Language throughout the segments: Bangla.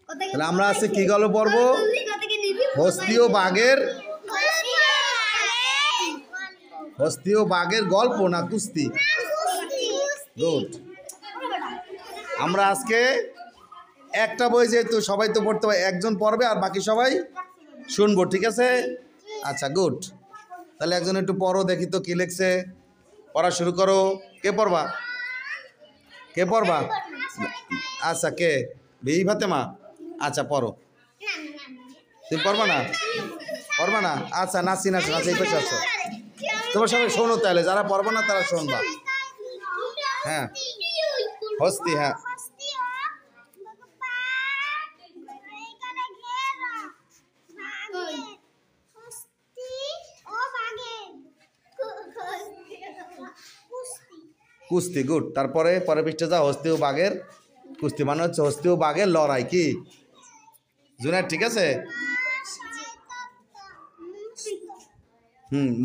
তাহলে আমরা আজকে কি গল্প পড়বো? হস্তি ও বাঘের গল্প না কুস্তি? গুড। আমরা আজকে একটা বই, যেহেতু সবাই তো পড়তে পারে, একজন পড়বে আর বাকি সবাই শুনবো, ঠিক আছে? আচ্ছা, গুড। তাহলে একজন একটু পড়ো, দেখি তো কি লিখছে। পড়া শুরু করো। কে পড়বা? আচ্ছা, কে? বিহি ফাতেমা। আচ্ছা, পড়ো। তুমি পড়বা না? আচ্ছা, নাসি এই পাশে আসো। তোমরা সবাই শোনো, তাহলে যারা পড়বো না তারা শুনবা। হ্যাঁ, হস্তি। হ্যাঁ, কুস্তি। গুড। তারপরে পরের পৃষ্ঠে যাও। হস্তি ও বাঘের কুস্তি মানে হচ্ছে হস্তি ও বাঘের লড়াই। কি জুনায়েদ, ঠিক আছে?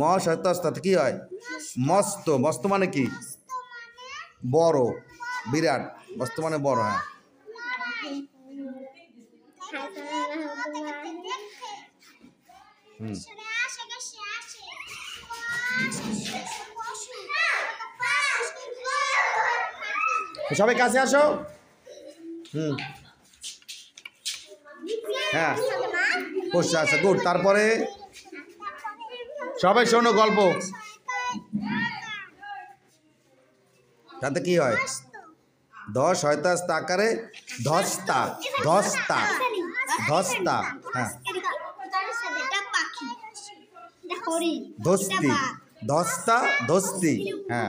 মহাশয়তাস্তাতে কি হয়? মস্ত মানে কি? বড়, বিরাট। মস্ত মানে বড়। হ্যাঁ, সবাই কাছে আসো। হ্যাঁ, আচ্ছা, গুড। তারপরে সবাই শোনো গল্প। তাতে কি হয়? আকারে ধস্তা। হ্যাঁ, ধস্তি। হ্যাঁ,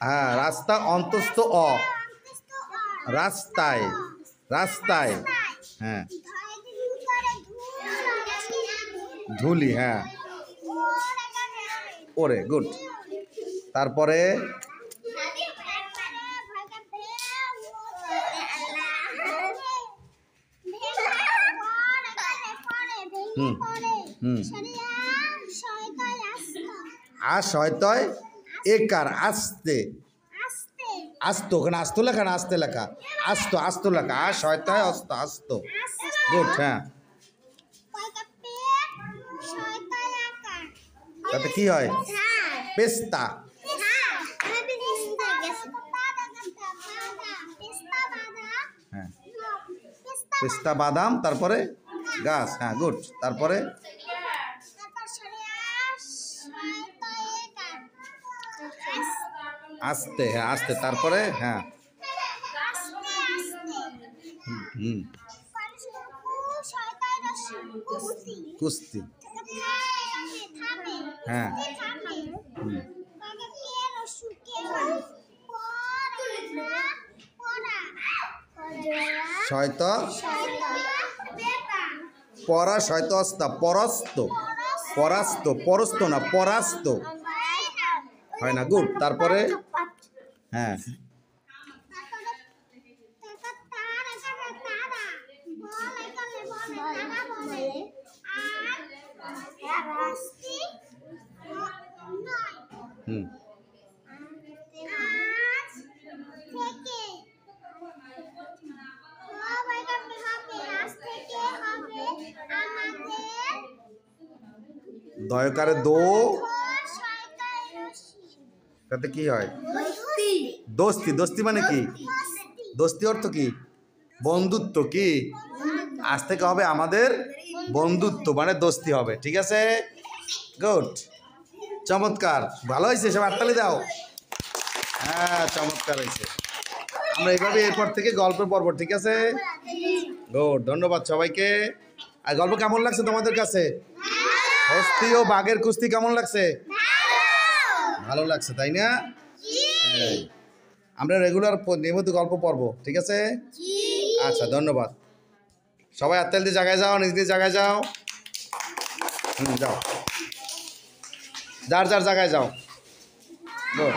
হ্যাঁ, রাস্তা অন্তস্থ অ, রাস্তায়। হ্যাঁ, ধুলি। হ্যাঁ, ওরে। গুড। তারপরে শয়তায় একার আস্তে। ওখানে আস্ত লেখা না আস্তে লেখা? আস্ত লেখা। শয়তায় আস্ত। গুড। হ্যাঁ, তাতে কি হয়? পেস্তা। হ্যাঁ, পেস্তা বাদাম। তারপরে গাছ। হ্যাঁ, গুড। তারপরে আস্তে। হ্যাঁ, আস্তে। তারপরে হ্যাঁ, কুস্তি। হ্যাঁ, পরাস্ত না পরাস্ত হয় না? গুড। তারপরে হ্যাঁ, দয়কারে দো। তাতে কি হয়? দোস্তি মানে কি? দোস্তি অর্থ কি? বন্ধুত্ব। কি আজ থেকে হবে আমাদের বন্ধুত্ব, মানে দোস্তি হবে, ঠিক আছে? গুড, চমৎকার, ভালো হয়েছে। সব হাততালি দাও। হ্যাঁ, চমৎকার হয়েছে। আমরা এইভাবে এরপর থেকে গল্প পড়ব, ঠিক আছে? গুড, ধন্যবাদ সবাইকে। আর গল্প কেমন লাগছে তোমাদের কাছে? হস্তি ও বাঘের কুস্তি কেমন লাগছে? ভালো লাগছে, তাই না? আমরা রেগুলার নিয়মিত গল্প পড়ব, ঠিক আছে? আচ্ছা, ধন্যবাদ। সবাই হাততালি দিয়ে জায়গায় যাও, নিজ নিজ জায়গায় যাও। যাও, যার যার জায়গায় যাও। গুড।